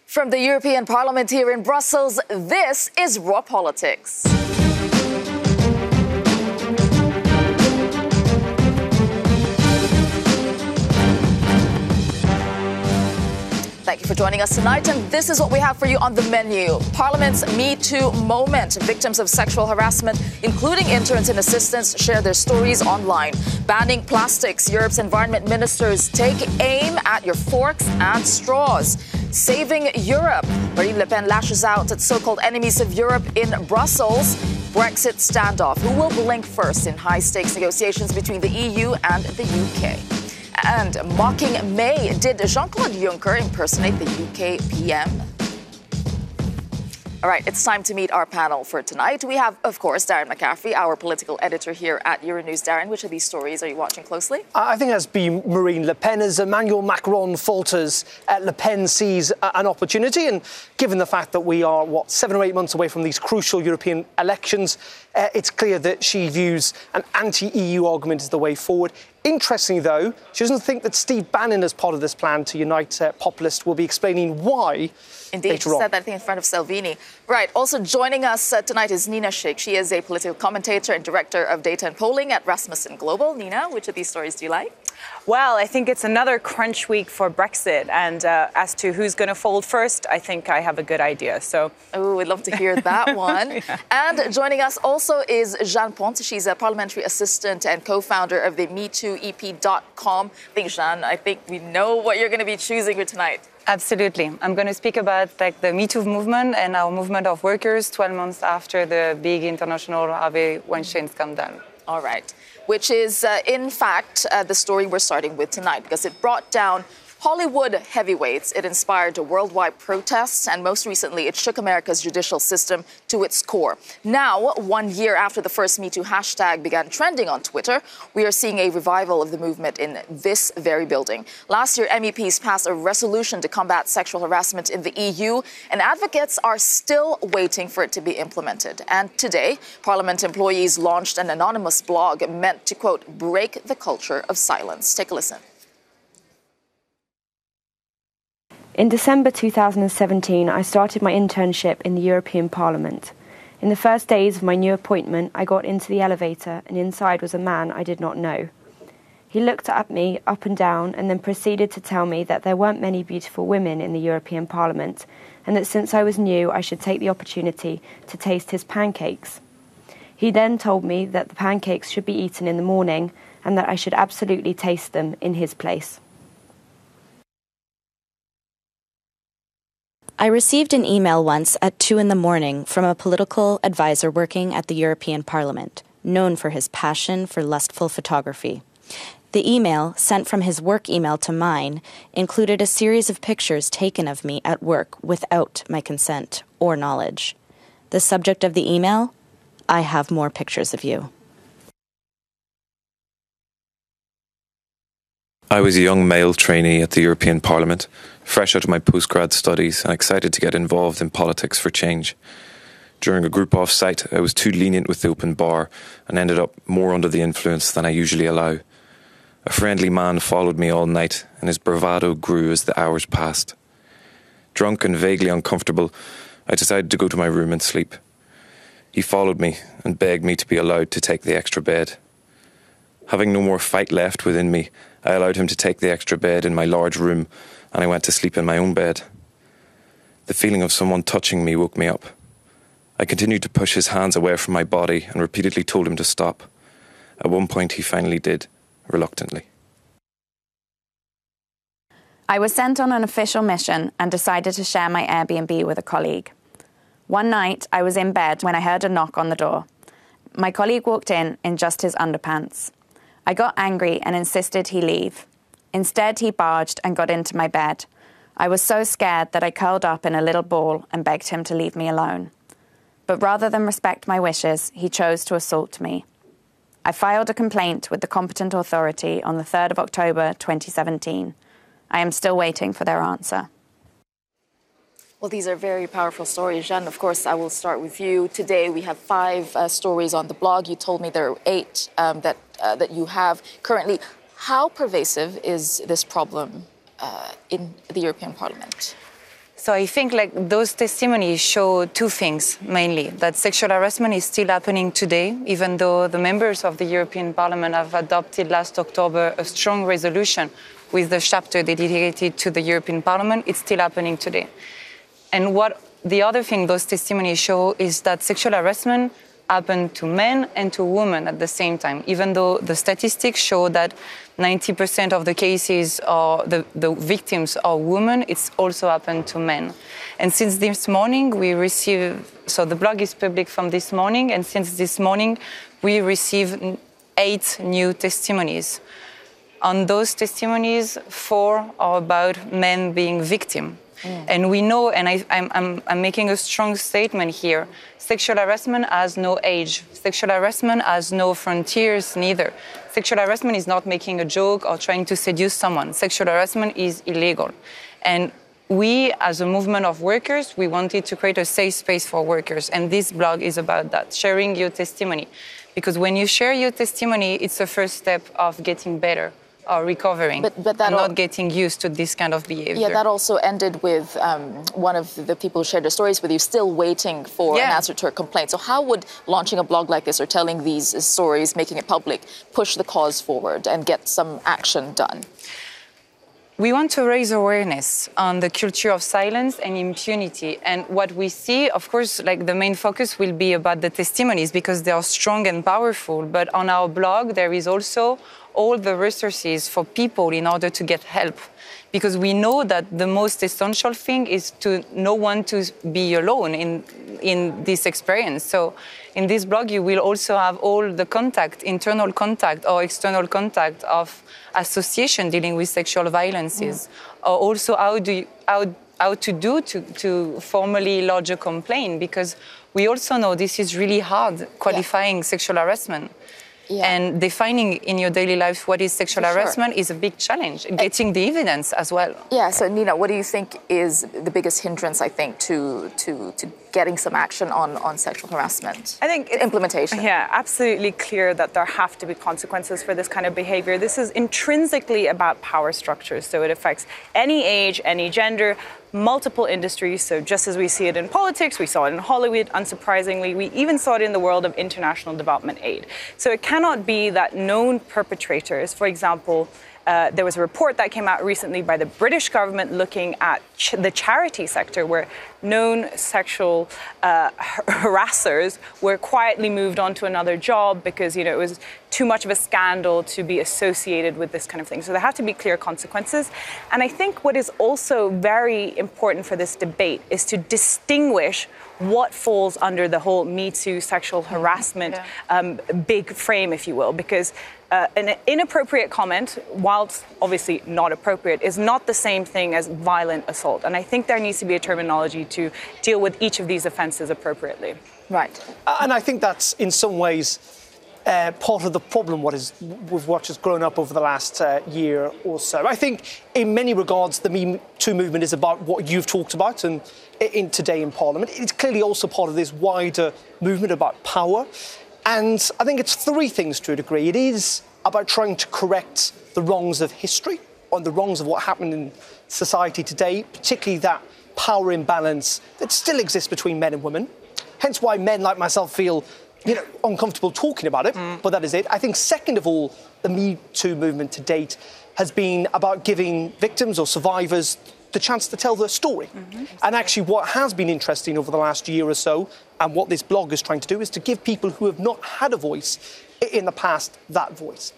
From the European Parliament here in Brussels, this is Raw Politics. Thank you for joining us tonight, and this is what we have for you on the menu. Parliament's Me Too moment. Victims of sexual harassment, including interns and assistants, share their stories online. Banning plastics. Europe's environment ministers take aim at your forks and straws. Saving Europe. Marine Le Pen lashes out at so-called enemies of Europe in Brussels. Brexit standoff. Who will blink first in high-stakes negotiations between the EU and the UK? And mocking May, did Jean-Claude Juncker impersonate the UK PM? All right, it's time to meet our panel for tonight. We have, of course, Darren McCaffrey, our political editor here at Euronews. Darren, which of these stories are you watching closely? I think that's been Marine Le Pen. As Emmanuel Macron falters, Le Pen sees an opportunity. And given the fact that we are, 7 or 8 months away from these crucial European elections, it's clear that she views an anti-EU argument as the way forward. Interestingly, though, she doesn't think that Steve Bannon, as part of this plan to unite populists, will be explaining why. Indeed, she said that, I think, in front of Salvini. Right, also joining us tonight is Nina Sheikh. She is a political commentator and director of data and polling at Rasmussen Global. Nina, which of these stories do you like? Well, I think it's another crunch week for Brexit. And as to who's going to fold first, I think I have a good idea. So, oh, we'd love to hear that one. Yeah. And joining us also is Jeanne Ponte. She's a parliamentary assistant and co-founder of the MeTooEP.com. I think we know what you're going to be choosing here tonight. Absolutely. I'm going to speak about the Me Too movement and our movement of workers 12 months after the big international Harvey Weinstein scandal. All right. Which is, in fact, the story we're starting with tonight, because it brought down Hollywood heavyweights. It inspired worldwide protests, and most recently, it shook America's judicial system to its core. Now, 1 year after the first Me Too hashtag began trending on Twitter, we are seeing a revival of the movement in this very building. Last year, MEPs passed a resolution to combat sexual harassment in the EU, and advocates are still waiting for it to be implemented. And today, Parliament employees launched an anonymous blog meant to, quote, break the culture of silence. Take a listen. In December 2017, I started my internship in the European Parliament. In the first days of my new appointment, I got into the elevator and inside was a man I did not know. He looked at me up and down and then proceeded to tell me that there weren't many beautiful women in the European Parliament and that since I was new, I should take the opportunity to taste his pancakes. He then told me that the pancakes should be eaten in the morning and that I should absolutely taste them in his place. I received an email once at 2 a.m. from a political advisor working at the European Parliament, known for his passion for lustful photography. The email, sent from his work email to mine, included a series of pictures taken of me at work without my consent or knowledge. The subject of the email? I have more pictures of you. I was a young male trainee at the European Parliament, fresh out of my postgrad studies and excited to get involved in politics for change. During a group off-site, I was too lenient with the open bar and ended up more under the influence than I usually allow. A friendly man followed me all night and his bravado grew as the hours passed. Drunk and vaguely uncomfortable, I decided to go to my room and sleep. He followed me and begged me to be allowed to take the extra bed. Having no more fight left within me, I allowed him to take the extra bed in my large room and I went to sleep in my own bed. The feeling of someone touching me woke me up. I continued to push his hands away from my body and repeatedly told him to stop. At one point he finally did, reluctantly. I was sent on an official mission and decided to share my Airbnb with a colleague. One night I was in bed when I heard a knock on the door. My colleague walked in just his underpants. I got angry and insisted he leave. Instead, he barged and got into my bed. I was so scared that I curled up in a little ball and begged him to leave me alone. But rather than respect my wishes, he chose to assault me. I filed a complaint with the competent authority on the 3rd of October 2017. I am still waiting for their answer. Well, these are very powerful stories. Jeanne, of course, I will start with you. Today, we have 5 stories on the blog. You told me there are 8 that you have currently. How pervasive is this problem in the European Parliament? So I think like those testimonies show two things mainly, that sexual harassment is still happening today, even though the members of the European Parliament have adopted last October a strong resolution with the chapter dedicated to the European Parliament. It's still happening today. And what the other thing those testimonies show is that sexual harassment happened to men and to women at the same time, even though the statistics show that 90% of the cases are the victims are women, it's also happened to men. And since this morning, so the blog is public from this morning, and since this morning, we received 8 new testimonies. On those testimonies, 4 are about men being victims. And we know, and I'm making a strong statement here, sexual harassment has no age. Sexual harassment has no frontiers neither. Sexual harassment is not making a joke or trying to seduce someone. Sexual harassment is illegal. And we, as a movement of workers, we wanted to create a safe space for workers. And this blog is about that, sharing your testimony. Because when you share your testimony, it's the first step of getting better. Or recovering, but that and not getting used to this kind of behavior. Yeah, that also ended with one of the people who shared their stories with you still waiting for an answer to her complaint. So how would launching a blog like this or telling these stories, making it public, push the cause forward and get some action done? We want to raise awareness on the culture of silence and impunity. And what we see, of course, like the main focus will be about the testimonies because they are strong and powerful. But on our blog, there is also all the resources for people in order to get help. Because we know that the most essential thing is to no one to be alone in this experience. So in this blog, you will also have all the contact, internal contact or external contact of association dealing with sexual violences. Or also how to formally lodge a complaint, because we also know this is really hard, qualifying sexual harassment. Yeah. And defining in your daily life what is sexual harassment is a big challenge, getting the evidence as well. Yeah, so Nina, what do you think is the biggest hindrance, I think, to getting some action on sexual harassment? I think it's implementation. Yeah, absolutely clear that there have to be consequences for this kind of behavior. This is intrinsically about power structures, so it affects any age, any gender, multiple industries. So just as we see it in politics, we saw it in Hollywood, unsurprisingly, we even saw it in the world of international development aid. So it cannot be that known perpetrators, for example, there was a report that came out recently by the British government looking at the charity sector where known sexual harassers were quietly moved on to another job because, it was too much of a scandal to be associated with this kind of thing. So there have to be clear consequences. And I think what is also very important for this debate is to distinguish what falls under the whole Me Too sexual harassment big frame, if you will, because an inappropriate comment, whilst obviously not appropriate, is not the same thing as violent assault. And I think there needs to be a terminology to deal with each of these offences appropriately. Right. And I think that's in some ways part of the problem with what has grown up over the last year or so. I think in many regards the Me Too movement is about what you've talked about and today in Parliament. It's clearly also part of this wider movement about power. And I think it's 3 things to a degree. It is about trying to correct the wrongs of history, or the wrongs of what happened in society today, particularly that power imbalance that still exists between men and women. Hence why men like myself feel, uncomfortable talking about it, but that is it. I think second of all, the Me Too movement to date has been about giving victims or survivors the chance to tell their story. And actually what has been interesting over the last year or so, and what this blog is trying to do, is to give people who have not had a voice in the past that voice.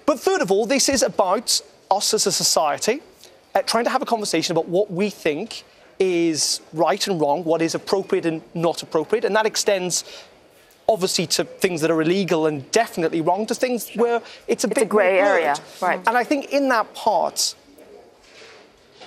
But third of all, this is about us as a society trying to have a conversation about what we think is right and wrong, what is appropriate and not appropriate, and that extends obviously to things that are illegal and definitely wrong, to things where it's a bit grey area. Right. And I think in that part,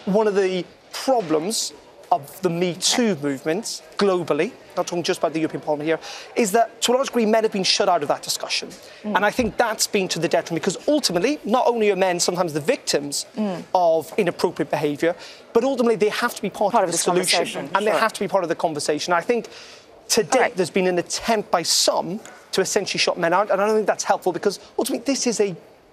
one of the problems of the Me Too movement globally, not talking just about the European Parliament here, is that to a large degree men have been shut out of that discussion. And I think that's been to the detriment, because ultimately not only are men sometimes the victims of inappropriate behaviour, but ultimately they have to be part of the solution, and they have to be part of the conversation. I think to date there's been an attempt by some to essentially shut men out, and I don't think that's helpful, because ultimately this is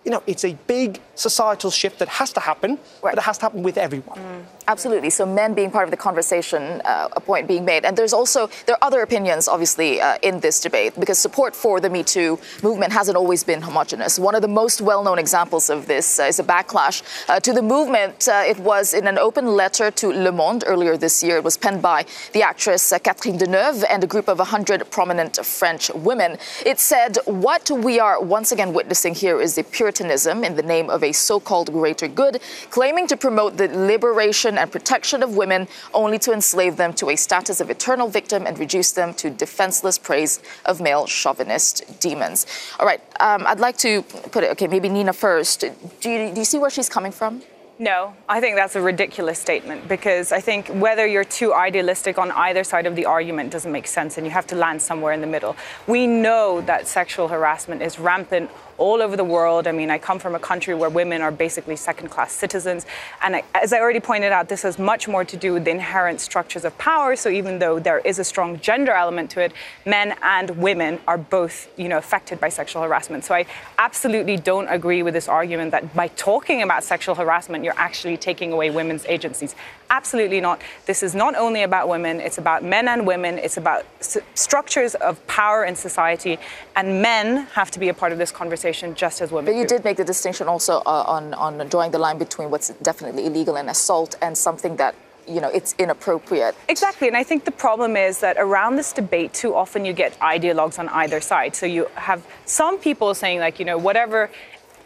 it's a big societal shift that has to happen, but it has to happen with everyone. Absolutely. So men being part of the conversation, a point being made. And there are other opinions, obviously, in this debate, because support for the Me Too movement hasn't always been homogenous. One of the most well-known examples of this is a backlash to the movement. It was in an open letter to Le Monde earlier this year. It was penned by the actress Catherine Deneuve and a group of 100 prominent French women. It said, what we are once again witnessing here is the Puritanism in the name of a so-called greater good, claiming to promote the liberation and protection of women only to enslave them to a status of eternal victim and reduce them to defenseless praise of male chauvinist demons. All right, I'd like to put it, okay, maybe Nina first. Do you see where she's coming from? No, I think that's a ridiculous statement, because I think whether you're too idealistic on either side of the argument doesn't make sense, and you have to land somewhere in the middle. We know that sexual harassment is rampant all over the world. I mean, I come from a country where women are basically second-class citizens. And as I already pointed out, this has much more to do with the inherent structures of power. So even though there is a strong gender element to it, men and women are both, affected by sexual harassment. So I absolutely don't agree with this argument that by talking about sexual harassment, you're actually taking away women's agencies. Absolutely not. This is not only about women, it's about men and women. It's about structures of power in society. And men have to be a part of this conversation just as women. But you did make the distinction also on drawing the line between what's definitely illegal and assault and something that, it's inappropriate. Exactly. And I think the problem is that around this debate, too often you get ideologues on either side. So you have some people saying, whatever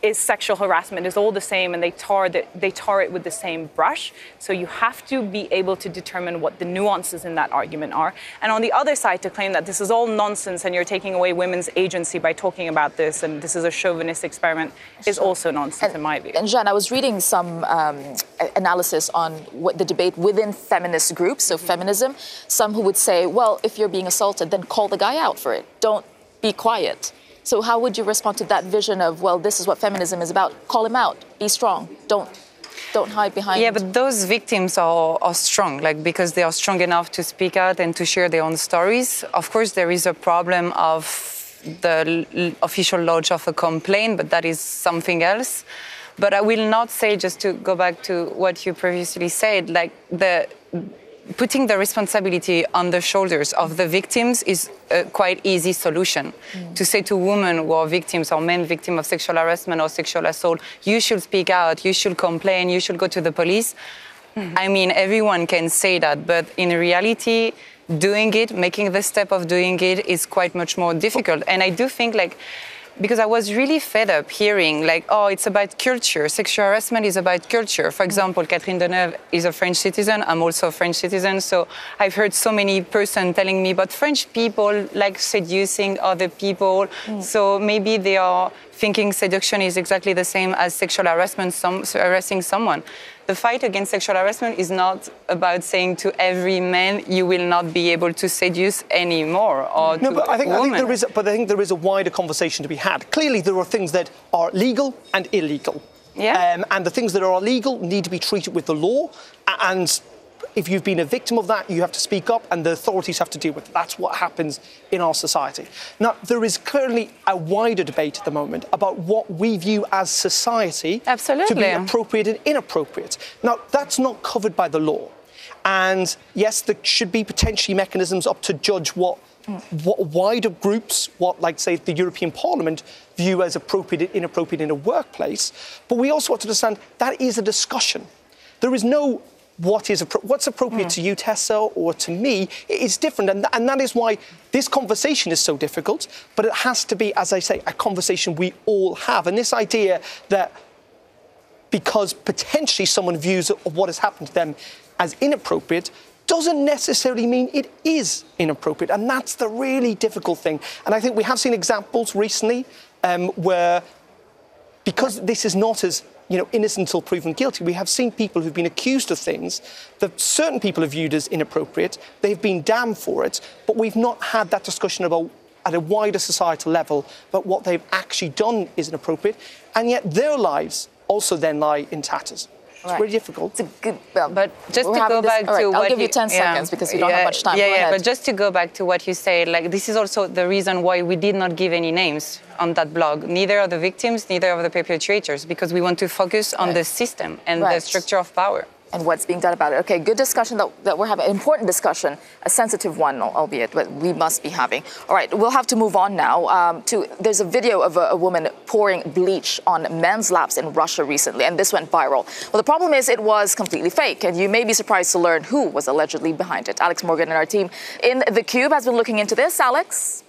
is sexual harassment is all the same, and they tar it with the same brush. So you have to be able to determine what the nuances in that argument are. And on the other side, to claim that this is all nonsense and you're taking away women's agency by talking about this, and this is a chauvinist experiment, is also nonsense in my view. And Jeanne, I was reading some analysis on what the debate within feminist groups, so feminism, some who would say, well, if you're being assaulted, then call the guy out for it. Don't be quiet. So how would you respond to that vision of, well, this is what feminism is about? Call him out. Be strong. Don't hide behind. Yeah, but those victims are strong, because they are strong enough to speak out and to share their own stories. Of course, there is a problem of the official lodge of a complaint, but that is something else. But I will not say, just to go back to what you previously said, putting the responsibility on the shoulders of the victims is a quite easy solution. To say to women who are victims or men victims of sexual harassment or sexual assault, you should speak out, you should complain, you should go to the police. I mean, everyone can say that, but in reality, doing it, making the step of doing it is quite much more difficult. And I do think because I was really fed up hearing it's about culture. Sexual harassment is about culture. For example, Catherine Deneuve is a French citizen. I'm also a French citizen. So I've heard so many persons telling me, but French people like seducing other people. So maybe they are thinking seduction is exactly the same as sexual harassment, harassing someone. The fight against sexual harassment is not about saying to every man you will not be able to seduce anymore, or to but I think there is a wider conversation to be had. Clearly, there are things that are legal and illegal. Yeah. And the things that are illegal need to be treated with the law. And if you've been a victim of that, you have to speak up, and the authorities have to deal with it. That's what happens in our society. Now, there is clearly a wider debate at the moment about what we view as society to be appropriate and inappropriate. Now, that's not covered by the law. And yes, there should be potentially mechanisms up to judge what wider groups, say, the European Parliament view as appropriate and inappropriate in a workplace. But we also have to understand that is a discussion. There is no what's appropriate to you, Tessa, or to me. It's different, and that is why this conversation is so difficult. But it has to be, as I say, a conversation we all have. And this idea that because potentially someone views what has happened to them as inappropriate doesn't necessarily mean it is inappropriate. And that's the really difficult thing. And I think we have seen examples recently where, because this is not as innocent until proven guilty, we have seen people who've been accused of things that certain people have viewed as inappropriate. They've been damned for it, but we've not had that discussion about, at a wider societal level, about what they've actually done is inappropriate, and yet their lives also then lie in tatters. It's really difficult. It's a good, but just to go back to what I'll give you 10 seconds because we don't have much time. Yeah, but just to go back to what you said, this is also the reason why we did not give any names on that blog, neither of the victims, neither of the perpetrators, because we want to focus on the system and the structure of power. and what's being done about it. Okay, good discussion that we're having, an important discussion, a sensitive one, albeit, but we must be having. All right, we'll have to move on now there's a video of a woman pouring bleach on men's laps in Russia recently, and this went viral. Well, the problem is it was completely fake, and you may be surprised to learn who was allegedly behind it. Alex Morgan and our team in The Cube has been looking into this. Alex?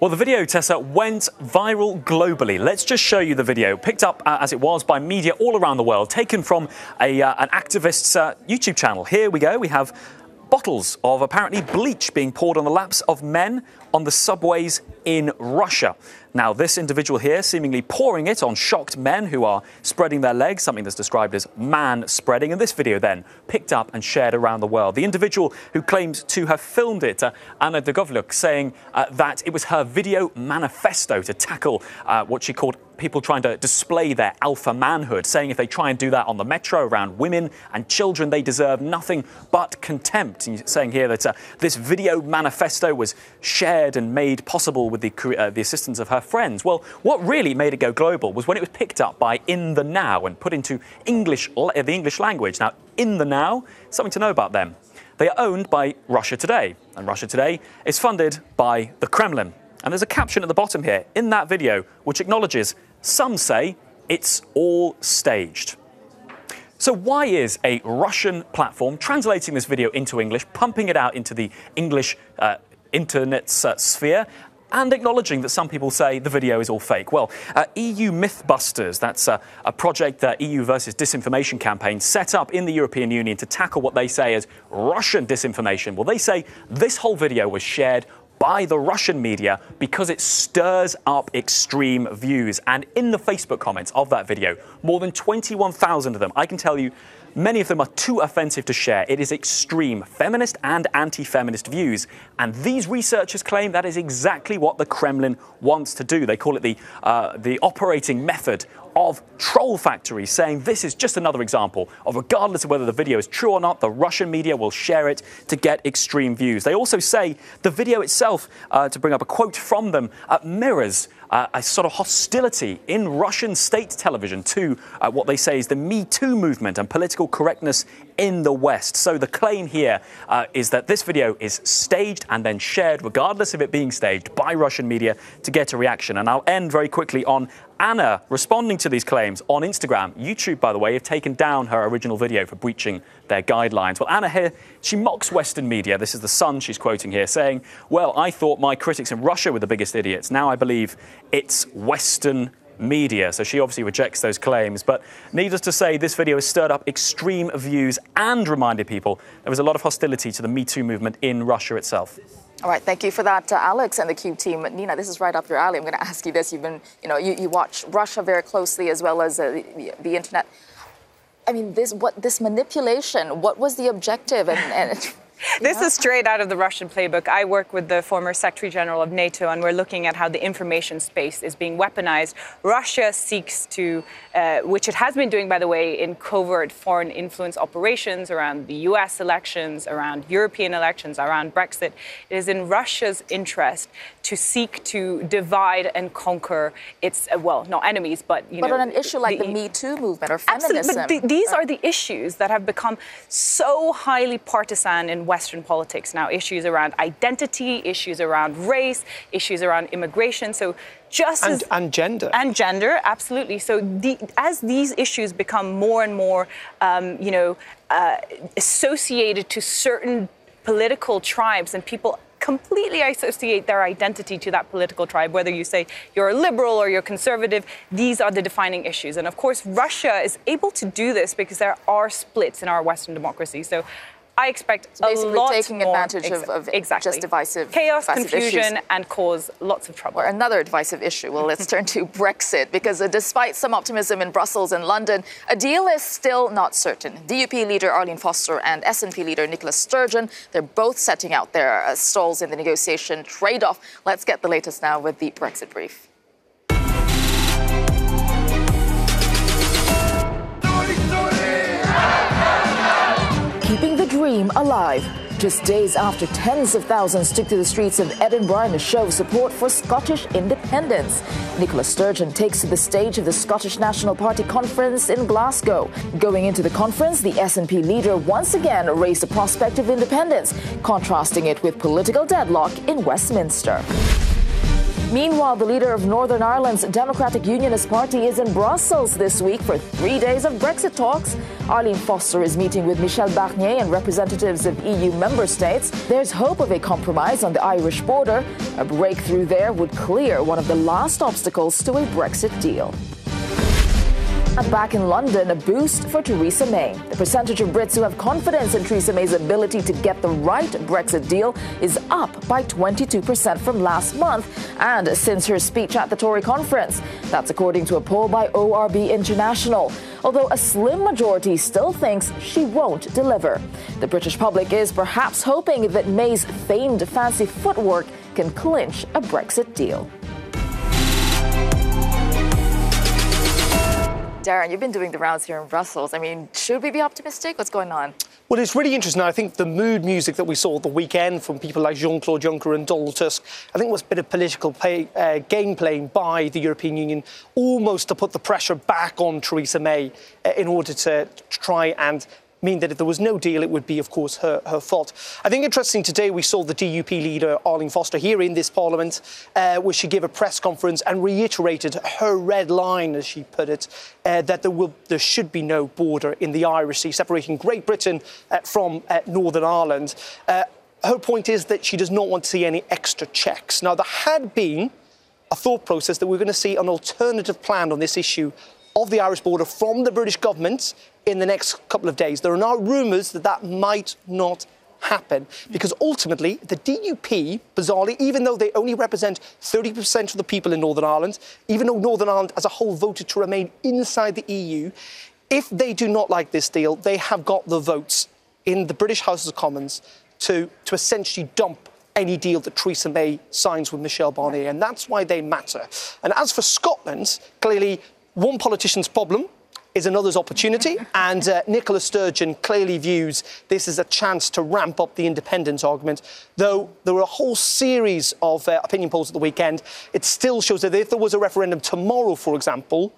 Well, the video, Tessa, went viral globally. Let's just show you the video, picked up as it was by media all around the world, taken from an activist's YouTube channel. Here we go. We have bottles of apparently bleach being poured on the laps of men on the subways in Russia. Now, this individual here seemingly pouring it on shocked men who are spreading their legs, something that's described as man spreading. And this video then picked up and shared around the world. The individual who claimed to have filmed it, Anna Dogovlyuk, saying that it was her video manifesto to tackle what she called people trying to display their alpha manhood, saying if they try and do that on the metro around women and children, they deserve nothing but contempt. And saying here that this video manifesto was shared and made possible with the assistance of her friends. Well, what really made it go global was when it was picked up by In the Now and put into the English language. Now, In the Now, something to know about them. They are owned by Russia Today, and Russia Today is funded by the Kremlin. And there's a caption at the bottom here in that video which acknowledges some say it's all staged. So why is a Russian platform translating this video into English, pumping it out into the English internet sphere, and acknowledging that some people say the video is all fake? Well, EU Mythbusters, that's a project that EU versus disinformation campaign set up in the European Union to tackle what they say is Russian disinformation. Well, they say this whole video was shared by the Russian media because it stirs up extreme views. And in the Facebook comments of that video, more than 21,000 of them, I can tell you, many of them are too offensive to share. It is extreme feminist and anti-feminist views. And these researchers claim that is exactly what the Kremlin wants to do. They call it the operating method of troll factories, saying this is just another example of, regardless of whether the video is true or not, the Russian media will share it to get extreme views. They also say the video itself, to bring up a quote from them, mirrors a sort of hostility in Russian state television to what they say is the Me Too movement and political correctness in the West. So the claim here is that this video is staged and then shared, regardless of it being staged, by Russian media to get a reaction. And I'll end very quickly on Anna responding to these claims on Instagram. YouTube, by the way, have taken down her original video for breaching their guidelines. Well, Anna here, she mocks Western media. This is The Sun she's quoting here, saying, well, I thought my critics in Russia were the biggest idiots. Now I believe it's Western media. So she obviously rejects those claims. But needless to say, this video has stirred up extreme views and reminded people there was a lot of hostility to the Me Too movement in Russia itself. All right, thank you for that, Alex and the Cube team. Nina, this is right up your alley. I'm going to ask you this. You've been, you watch Russia very closely as well as the internet. I mean, this manipulation, what was the objective? This is straight out of the Russian playbook. I work with the former Secretary General of NATO, and we're looking at how the information space is being weaponized. Russia seeks to, which it has been doing, by the way, in covert foreign influence operations around the US elections, around European elections, around Brexit. It is in Russia's interest to seek to divide and conquer its, well, not enemies, but, But on an issue like the Me Too movement or feminism. Absolutely, but these are the issues that have become so highly partisan in Western politics now. Issues around identity, issues around race, issues around immigration. So and gender. And gender, absolutely. So as these issues become more and more, associated to certain political tribes, and people completely associate their identity to that political tribe, whether you say you're a liberal or you're conservative, these are the defining issues. And of course, Russia is able to do this because there are splits in our Western democracy. So I expect a lot taking more advantage of just divisive chaos, confusion, issues. And cause lots of trouble. Or another divisive issue. Well, let's turn to Brexit, because despite some optimism in Brussels and London, a deal is still not certain. DUP leader Arlene Foster and SNP leader Nicola Sturgeon, they're both setting out their stalls in the negotiation trade-off. Let's get the latest now with the Brexit brief. Keeping the dream alive. just days after tens of thousands took to the streets of Edinburgh in a show of support for Scottish independence. Nicola Sturgeon takes to the stage of the Scottish National Party conference in Glasgow. Going into the conference, the SNP leader once again raised the prospect of independence, contrasting it with political deadlock in Westminster. Meanwhile, the leader of Northern Ireland's Democratic Unionist Party is in Brussels this week for 3 days of Brexit talks. Arlene Foster is meeting with Michel Barnier and representatives of EU member states. There's hope of a compromise on the Irish border. A breakthrough there would clear one of the last obstacles to a Brexit deal. Back in London, a boost for Theresa May. The percentage of Brits who have confidence in Theresa May's ability to get the right Brexit deal is up by 22% from last month and since her speech at the Tory conference. That's according to a poll by ORB International. Although a slim majority still thinks she won't deliver. The British public is perhaps hoping that May's famed fancy footwork can clinch a Brexit deal. Darren, you've been doing the rounds here in Brussels. I mean, should we be optimistic? What's going on? Well, it's really interesting. I think the mood music that we saw at the weekend from people like Jean-Claude Juncker and Donald Tusk, I think was a bit of political game playing by the European Union, almost to put the pressure back on Theresa May in order to try and mean that if there was no deal, it would be, of course, her fault. I think interesting today we saw the DUP leader, Arlene Foster, here in this Parliament, where she gave a press conference and reiterated her red line, as she put it, that there should be no border in the Irish Sea, separating Great Britain from Northern Ireland. Her point is that she does not want to see any extra checks. Now, there had been a thought process that we're going to see an alternative plan on this issue of the Irish border from the British government in the next couple of days. There are now rumours that that might not happen because ultimately the DUP, bizarrely, even though they only represent 30% of the people in Northern Ireland, even though Northern Ireland as a whole voted to remain inside the EU, if they do not like this deal, they have got the votes in the British House of Commons to essentially dump any deal that Theresa May signs with Michel Barnier, and that's why they matter. And as for Scotland, clearly one politician's problem is another's opportunity, and Nicola Sturgeon clearly views this as a chance to ramp up the independence argument, though there were a whole series of opinion polls at the weekend. It still shows that if there was a referendum tomorrow, for example,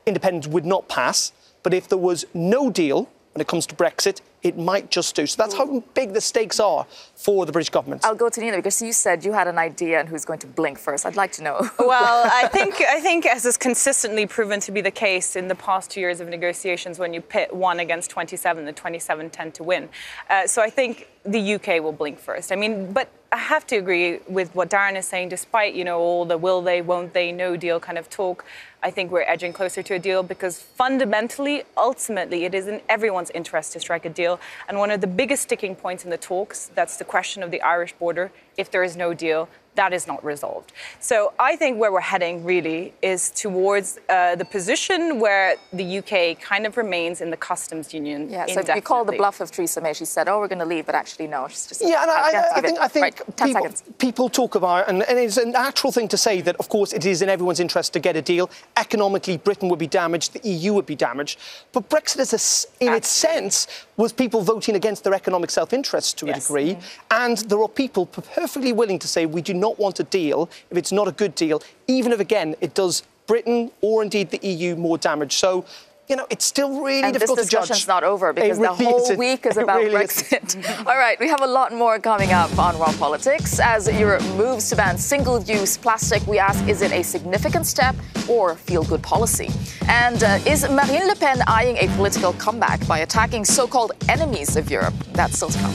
independence would not pass, but if there was no deal when it comes to Brexit, it might just do. So that's how big the stakes are for the British government. I'll go to Nina because you said you had an idea on who's going to blink first. I'd like to know. Well, I think as is consistently proven to be the case in the past 2 years of negotiations, when you pit 1 against 27, the 27 tend to win. So I think the UK will blink first. I mean, but I have to agree with what Darren is saying, despite, all the will they, won't they, no deal kind of talk. I think we're edging closer to a deal because fundamentally, ultimately, it is in everyone's interest to strike a deal. And one of the biggest sticking points in the talks, that's the question of the Irish border. If there is no deal, that is not resolved. So I think where we're heading really is towards the position where the UK kind of remains in the customs union. Yeah, so you call the bluff of Theresa May. She said, we're going to leave, but actually, no. She's just... Yeah, and I think right, people talk about, and it's a natural thing to say that, of course, it is in everyone's interest to get a deal. Economically, Britain would be damaged, the EU would be damaged. But Brexit, in its sense, was people voting against their economic self-interest to a degree. And there are people perfectly willing to say, we do not want a deal if it's not a good deal, even if, again, it does Britain or indeed the EU more damage. So, it's still really difficult to judge. And this discussion's not over because the whole week is about Brexit. All right, we have a lot more coming up on Raw Politics. As Europe moves to ban single-use plastic, we ask, is it a significant step or feel-good policy? And is Marine Le Pen eyeing a political comeback by attacking so-called enemies of Europe? That's still to come.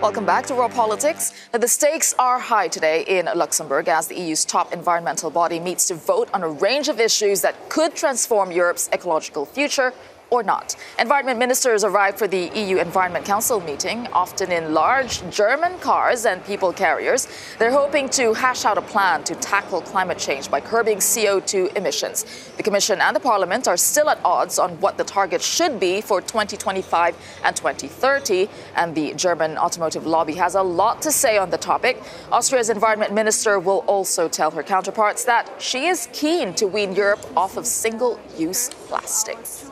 Welcome back to Raw Politics. Now, the stakes are high today in Luxembourg as the EU's top environmental body meets to vote on a range of issues that could transform Europe's ecological future or not. Environment ministers arrived for the EU Environment Council meeting, often in large German cars and people carriers. They're hoping to hash out a plan to tackle climate change by curbing CO2 emissions. The Commission and the Parliament are still at odds on what the target should be for 2025 and 2030, and the German automotive lobby has a lot to say on the topic. Austria's Environment Minister will also tell her counterparts that she is keen to wean Europe off of single-use plastics.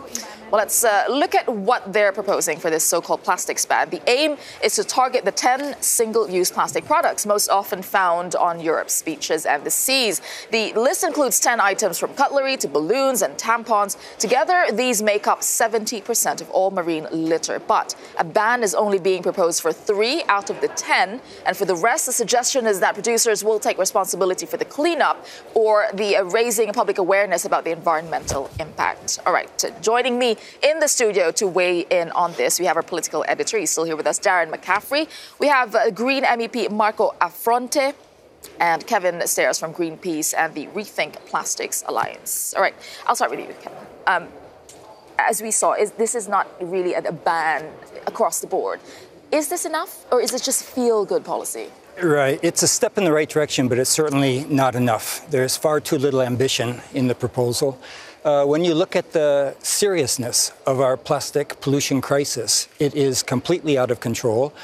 Well, let's look at what they're proposing for this so-called plastics ban. The aim is to target the 10 single-use plastic products most often found on Europe's beaches and the seas. The list includes 10 items from cutlery to balloons and tampons. Together, these make up 70% of all marine litter. But a ban is only being proposed for 3 out of the 10. And for the rest, the suggestion is that producers will take responsibility for the cleanup or the raising public awareness about the environmental impact. All right, joining me in the studio to weigh in on this, we have our political editor. He's still here with us, Darren McCaffrey. We have Green MEP Marco Affronte and Kevin Stairs from Greenpeace and the Rethink Plastics Alliance. All right, I'll start with you, Kevin. As we saw, this is not really a ban across the board. Is this enough, or is this just feel-good policy? Right. It's a step in the right direction, but it's certainly not enough. There's far too little ambition in the proposal. When you look at the seriousness of our plastic pollution crisis, it is completely out of control.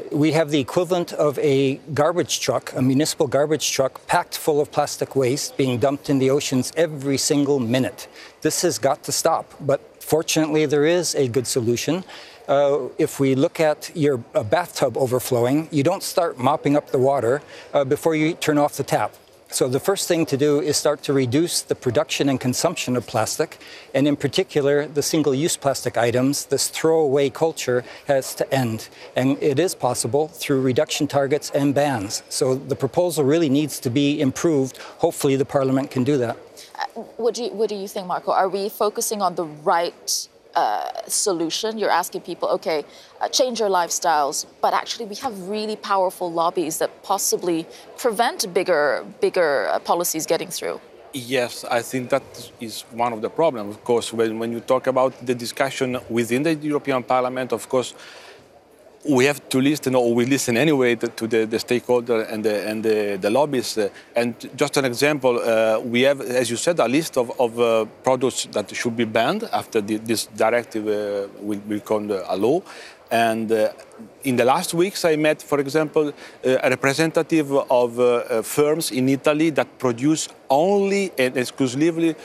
We have the equivalent of a garbage truck, a municipal garbage truck, packed full of plastic waste being dumped in the oceans every single minute. This has got to stop. But fortunately, there is a good solution. If we look at your bathtub overflowing, you don't start mopping up the water before you turn off the tap. So the first thing to do is start to reduce the production and consumption of plastic, and in particular, the single-use plastic items. This throwaway culture has to end, and it is possible through reduction targets and bans. So the proposal really needs to be improved. Hopefully the Parliament can do that. What do you think, Marco? Are we focusing on the right solution? You're asking people, okay, change your lifestyles, but actually we have really powerful lobbies that possibly prevent bigger policies getting through. Yes, I think that is one of the problems. Of course, when you talk about the discussion within the European Parliament, of course, we have to listen, or we listen anyway, to the stakeholder and the lobbyists. And just an example, we have, as you said, a list of products that should be banned after this directive will become a law. And in the last weeks, I met, for example, a representative of firms in Italy that produce only and exclusively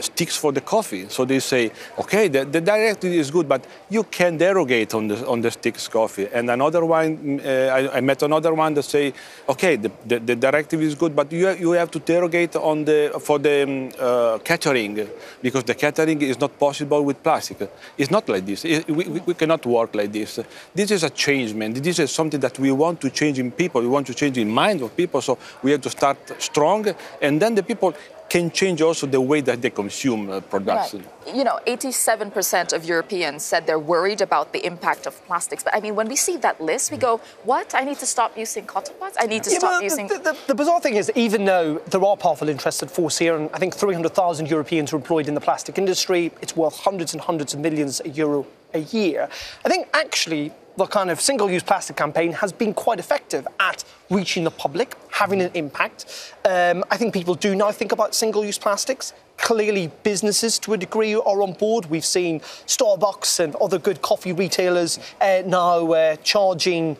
sticks for the coffee. So they say, okay, the directive is good, but you can derogate on the sticks coffee. And another one, I met another one that say, okay, the directive is good, but you have to derogate for the catering, because the catering is not possible with plastic. It's not like this. We cannot work like this. This is a change, man. This is something that we want to change in people. We want to change in mind of people. So we have to start strong, and then the people can change also the way that they consume products. Right. You know, 87% of Europeans said they're worried about the impact of plastics. But I mean, when we see that list, we go, what? I need to stop using cotton buds? I need to stop using... The bizarre thing is, even though there are powerful interested force here, and I think 300,000 Europeans are employed in the plastic industry, it's worth hundreds and hundreds of millions of euro a year. I think actually the kind of single-use plastic campaign has been quite effective at reaching the public, having an impact. I think people do now think about single-use plastics. Clearly, businesses, to a degree, are on board. We've seen Starbucks and other good coffee retailers now charging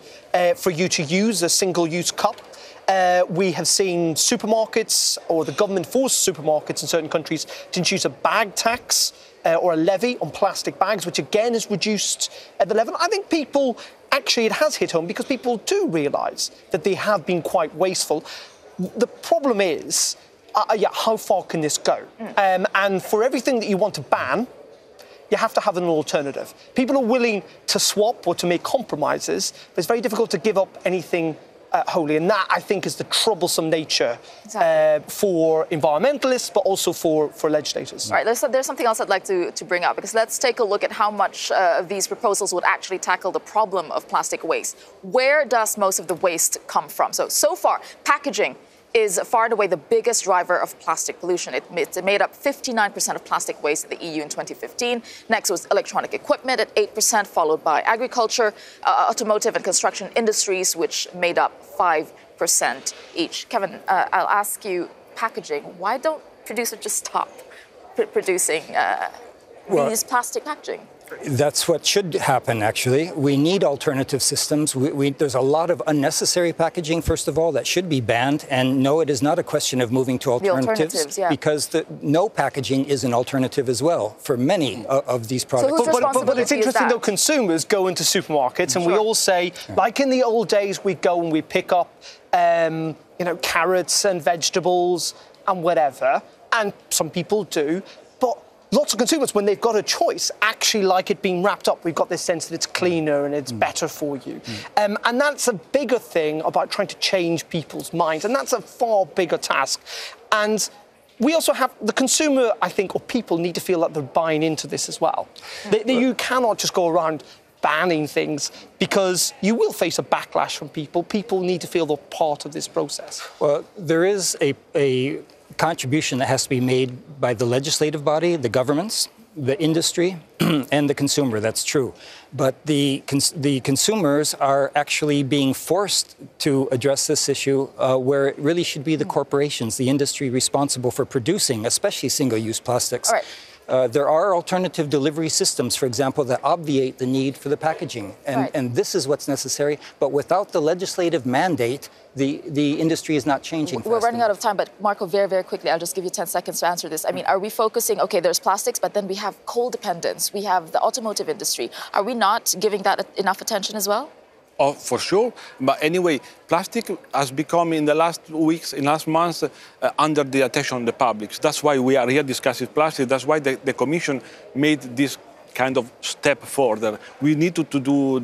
for you to use a single-use cup. We have seen supermarkets, or the government forced supermarkets in certain countries to introduce a bag tax or a levy on plastic bags, which again has reduced the level. I think people, actually it has hit home because people do realise that they have been quite wasteful. The problem is, how far can this go? And for everything that you want to ban, you have to have an alternative. People are willing to swap or to make compromises, but it's very difficult to give up anything wholly. And that, I think, is the troublesome nature for environmentalists, but also for legislators. All right, there's something else I'd like to bring up, because let's take a look at how much of these proposals would actually tackle the problem of plastic waste. Where does most of the waste come from? So far, packaging is far and away the biggest driver of plastic pollution. It made up 59% of plastic waste in the EU in 2015. Next was electronic equipment at 8%, followed by agriculture, automotive and construction industries, which made up 5% each. Kevin, I'll ask you, packaging. Why don't producers just stop producing these plastic packaging? That's what should happen, actually. We need alternative systems. There's a lot of unnecessary packaging, first of all, that should be banned. And no, it is not a question of moving to alternatives, because no packaging is an alternative as well for many of these products. But it's interesting, though, consumers go into supermarkets and we all say, like in the old days, we go and we pick up, carrots and vegetables and whatever. And some people do. Lots of consumers, when they've got a choice, actually like it being wrapped up. We've got this sense that it's cleaner and it's better for you. And that's a bigger thing about trying to change people's minds. And that's a far bigger task. And we also have the consumer, I think, or people need to feel like they're buying into this as well. You cannot just go around banning things because you will face a backlash from people. People need to feel they're part of this process. Well, there is a contribution that has to be made by the legislative body, the governments, the industry, and the consumer. That's true. But the consumers are actually being forced to address this issue where it really should be the corporations, the industry responsible for producing, especially single-use plastics. All right. There are alternative delivery systems, for example, that obviate the need for the packaging. And this is what's necessary. But without the legislative mandate, the industry is not changing. We're running out of time, but Marco, very, very quickly, I'll just give you 10 seconds to answer this. I mean, are we focusing, okay, there's plastics, but then we have coal dependence, we have the automotive industry. Are we not giving that enough attention as well? Oh, for sure. But anyway, plastic has become in the last weeks, in last months, under the attention of the public. That's why we are here discussing plastic. That's why the Commission made this kind of step further. We need to do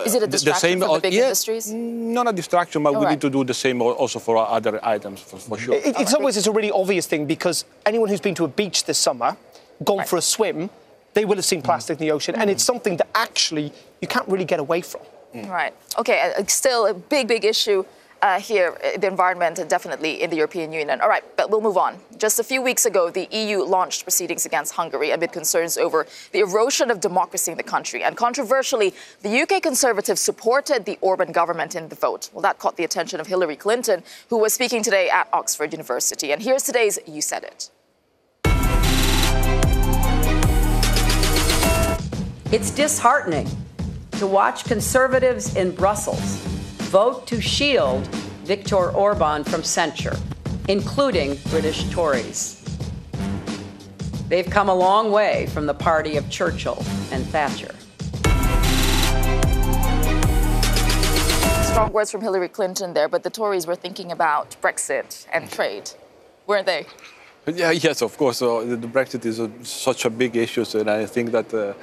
Is it a distraction for the big industries? Not a distraction, but we need to do the same also for other items, for sure. It's always a really obvious thing because anyone who's been to a beach this summer, gone for a swim, they will have seen plastic in the ocean. And it's something that actually you can't really get away from. Right. Okay, still a big, big issue here, the environment, and definitely in the European Union. All right, but we'll move on. Just a few weeks ago, the EU launched proceedings against Hungary amid concerns over the erosion of democracy in the country. And controversially, the UK Conservatives supported the Orban government in the vote. Well, that caught the attention of Hillary Clinton, who was speaking today at Oxford University. And here's today's You Said It. It's disheartening to watch conservatives in Brussels vote to shield Viktor Orban from censure, including British Tories. They've come a long way from the party of Churchill and Thatcher. Strong words from Hillary Clinton there, but the Tories were thinking about Brexit and trade, weren't they? Yeah, yes, of course. The Brexit is such a big issue, and I think that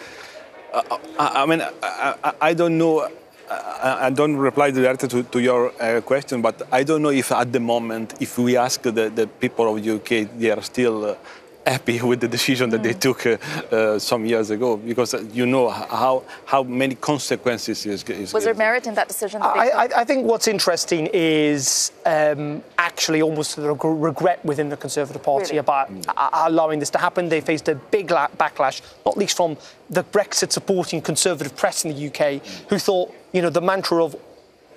I don't know. I don't reply directly to your question, but I don't know if at the moment, if we ask the people of the UK, they are still happy with the decision that they took some years ago, because you know how many consequences is. Was there merit in that decision? I think what's interesting is actually almost the regret within the Conservative Party about allowing this to happen. They faced a big backlash, not least from the Brexit-supporting Conservative press in the UK, who thought, the mantra of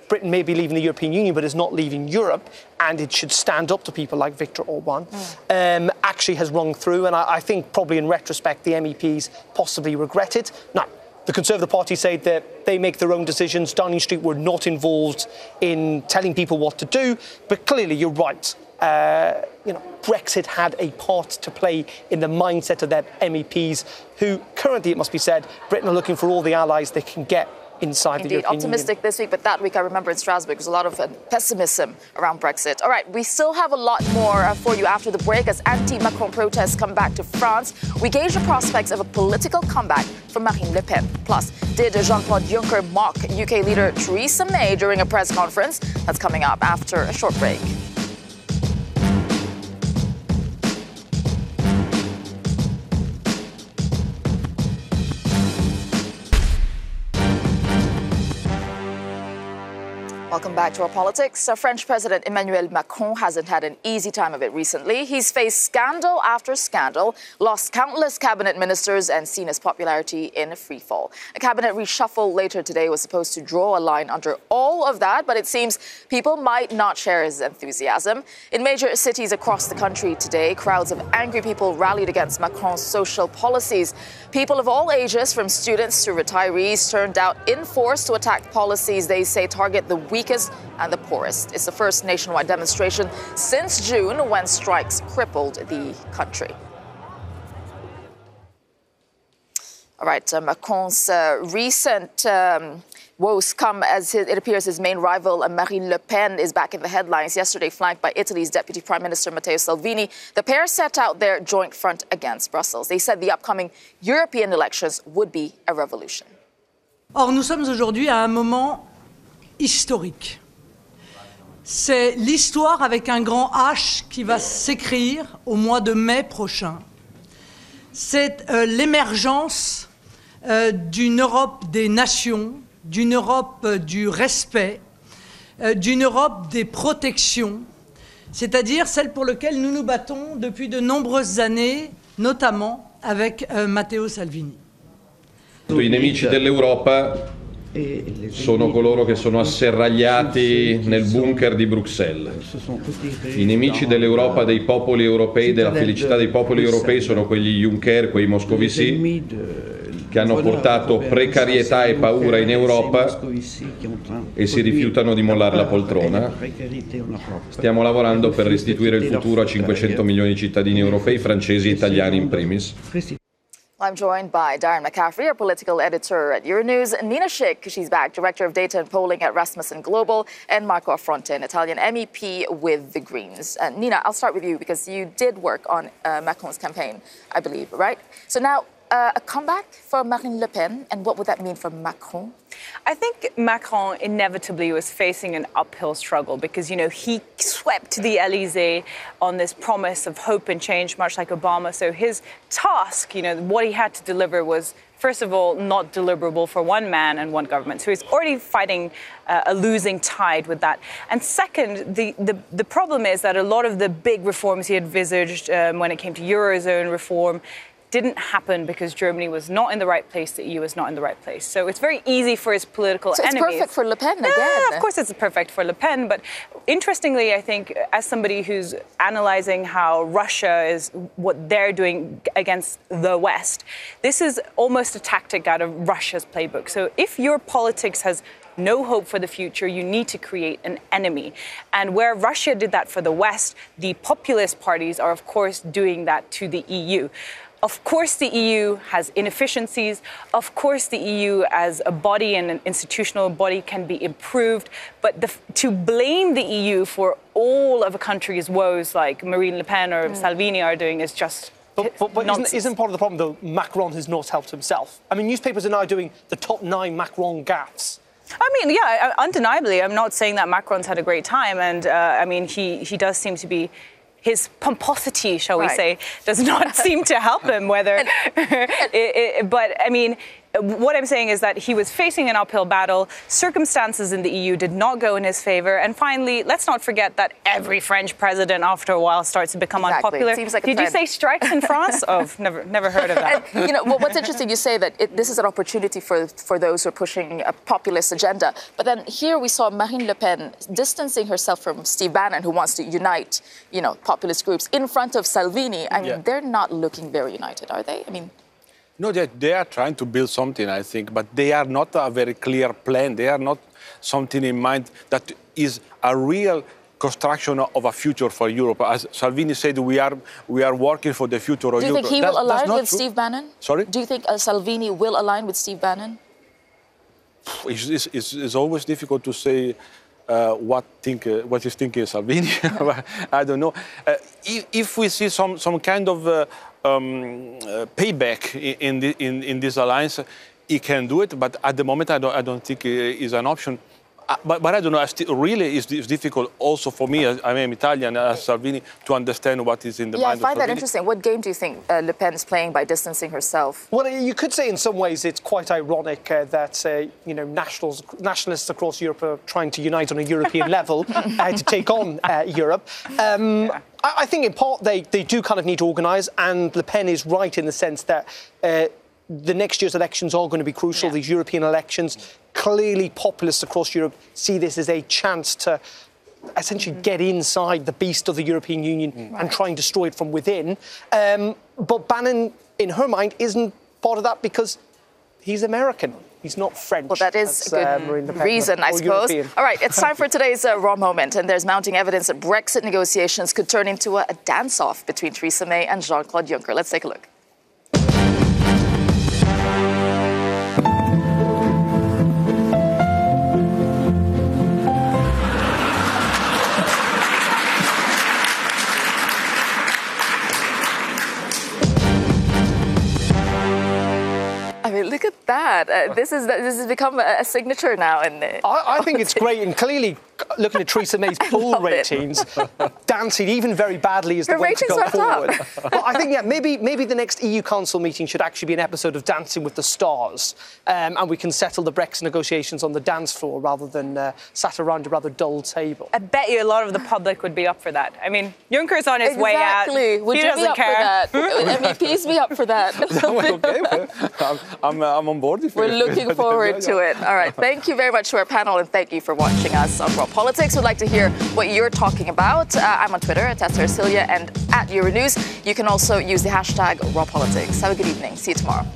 Britain may be leaving the European Union, but is not leaving Europe, and it should stand up to people like Viktor Orban, actually has rung through. And I think probably in retrospect, the MEPs possibly regret it. Now, the Conservative Party say that they make their own decisions. Downing Street were not involved in telling people what to do, but clearly you're right. Brexit had a part to play in the mindset of their MEPs, who currently, it must be said, Britain are looking for all the allies they can get inside the European optimistic Union. This week, but that week I remember in Strasbourg there's a lot of pessimism around Brexit. All right, we still have a lot more for you after the break as anti-Macron protests come back to France. We gauge the prospects of a political comeback from Marine Le Pen. Plus, did Jean-Claude Juncker mock UK leader Theresa May during a press conference? That's coming up after a short break. Welcome back to our politics. French President Emmanuel Macron hasn't had an easy time of it recently. He's faced scandal after scandal, lost countless cabinet ministers, and seen his popularity in a freefall. A cabinet reshuffle later today was supposed to draw a line under all of that, but it seems people might not share his enthusiasm. In major cities across the country today, crowds of angry people rallied against Macron's social policies. People of all ages, from students to retirees, turned out in force to attack policies they say target the weakest and the poorest. It's the first nationwide demonstration since June, when strikes crippled the country. All right, Macron's recent woes come as it appears his main rival, Marine Le Pen, is back in the headlines. Yesterday, flanked by Italy's Deputy Prime Minister Matteo Salvini, the pair set out their joint front against Brussels. They said the upcoming European elections would be a revolution. Or, nous sommes aujourd'hui à un moment historique. C'est l'histoire avec un grand H qui va s'écrire au mois de mai prochain. C'est l'émergence d'une Europe des nations, d'une Europe du respect, d'une Europe des protections, c'est-à-dire celle pour laquelle nous nous battons depuis de nombreuses années, notamment avec Matteo Salvini. I nemici dell'Europa sono coloro che sono asserragliati nel bunker di Bruxelles. I nemici dell'Europa, dei popoli europei, della felicità dei popoli europei sono quegli Juncker, quei Moscovici che hanno portato precarietà e paura in Europa e si rifiutano di mollare la poltrona. Stiamo lavorando per restituire il futuro a 500 milioni di cittadini europei, francesi e italiani in primis. I'm joined by Darren McCaffrey, our political editor at Euronews, Nina Schick, she's back, Director of Data and Polling at Rasmussen Global, and Marco Affronte, an Italian MEP with the Greens. Nina, I'll start with you because you did work on Macron's campaign, I believe, right? So now, a comeback for Marine Le Pen, and what would that mean for Macron? I think Macron inevitably was facing an uphill struggle because, you know, he swept the Elysée on this promise of hope and change, much like Obama. So his task, you know, what he had to deliver was, first of all, not deliverable for one man and one government. So he's already fighting a losing tide with that. And second, the problem is that a lot of the big reforms he envisaged when it came to Eurozone reform didn't happen because Germany was not in the right place, the EU was not in the right place. So it's very easy for his political enemies. So it's perfect for Le Pen again. Yeah, of course it's perfect for Le Pen. But interestingly, I think, as somebody who's analysing how Russia is, what they're doing against the West, this is almost a tactic out of Russia's playbook. So if your politics has no hope for the future, you need to create an enemy. And where Russia did that for the West, the populist parties are, of course, doing that to the EU. Of course, the EU has inefficiencies. Of course, the EU as a body and an institutional body can be improved. But to blame the EU for all of a country's woes, like Marine Le Pen or Salvini are doing, is just But isn't part of the problem, though, Macron has not helped himself? I mean, newspapers are now doing the top 9 Macron gaffes. I mean, yeah, undeniably, I'm not saying that Macron's had a great time. And, I mean, he does seem to be... His pomposity, shall we say, does not seem to help him, whether... but, I mean, what I'm saying is that he was facing an uphill battle. Circumstances in the EU did not go in his favour. And finally, let's not forget that every French president, after a while, starts to become unpopular. It seems like Did you say strikes in France? Oh, never heard of that. And, you know, what's interesting, you say that this is an opportunity for those who are pushing a populist agenda. But then here we saw Marine Le Pen distancing herself from Steve Bannon, who wants to unite, you know, populist groups, in front of Salvini. I mean, they're not looking very united, are they? I mean... No, they are trying to build something, I think, but they are not a very clear plan. They are not something in mind that is a real construction of a future for Europe. As Salvini said, we are working for the future of Europe. Do you think he will align with Steve Bannon? Sorry? Do you think Salvini will align with Steve Bannon? It's always difficult to say what is thinking Salvini. I don't know. If we see some kind of payback in this alliance, he can do it. But at the moment, I don't think it's an option. But I don't know. Really, it's difficult also for me. I am Italian, as Salvini, to understand what is in the mind of Salvini. Yeah, I find that interesting. What game do you think Le Pen is playing by distancing herself? Well, you could say in some ways it's quite ironic that nationalists across Europe are trying to unite on a European level to take on Europe. I think in part they do kind of need to organise, and Le Pen is right in the sense that the next year's elections are going to be crucial, these European elections. Clearly, populists across Europe see this as a chance to essentially get inside the beast of the European Union and try and destroy it from within. But Bannon, in her mind, isn't part of that because he's American. He's not French. Well, that is a good reason, I suppose. European. All right, it's time for today's Raw Moment, and there's mounting evidence that Brexit negotiations could turn into a dance-off between Theresa May and Jean-Claude Juncker. Let's take a look. Look at that. This has become a signature now. I think it's great, and clearly looking at Theresa May's poll ratings, dancing even very badly is the way to go forward. But I think, maybe the next EU Council meeting should actually be an episode of Dancing with the Stars, and we can settle the Brexit negotiations on the dance floor rather than sat around a rather dull table. I bet you a lot of the public would be up for that. I mean, Juncker's on his way out. Exactly. Would you be up for that? MEPs be up for that? Okay, I'm on board. We're looking forward to it. All right. Thank you very much to our panel, and thank you for watching us on Raw Politics. We'd like to hear what you're talking about. I'm on Twitter at @Ercilia and @Euronews. You can also use the hashtag Raw Politics. Have a good evening. See you tomorrow.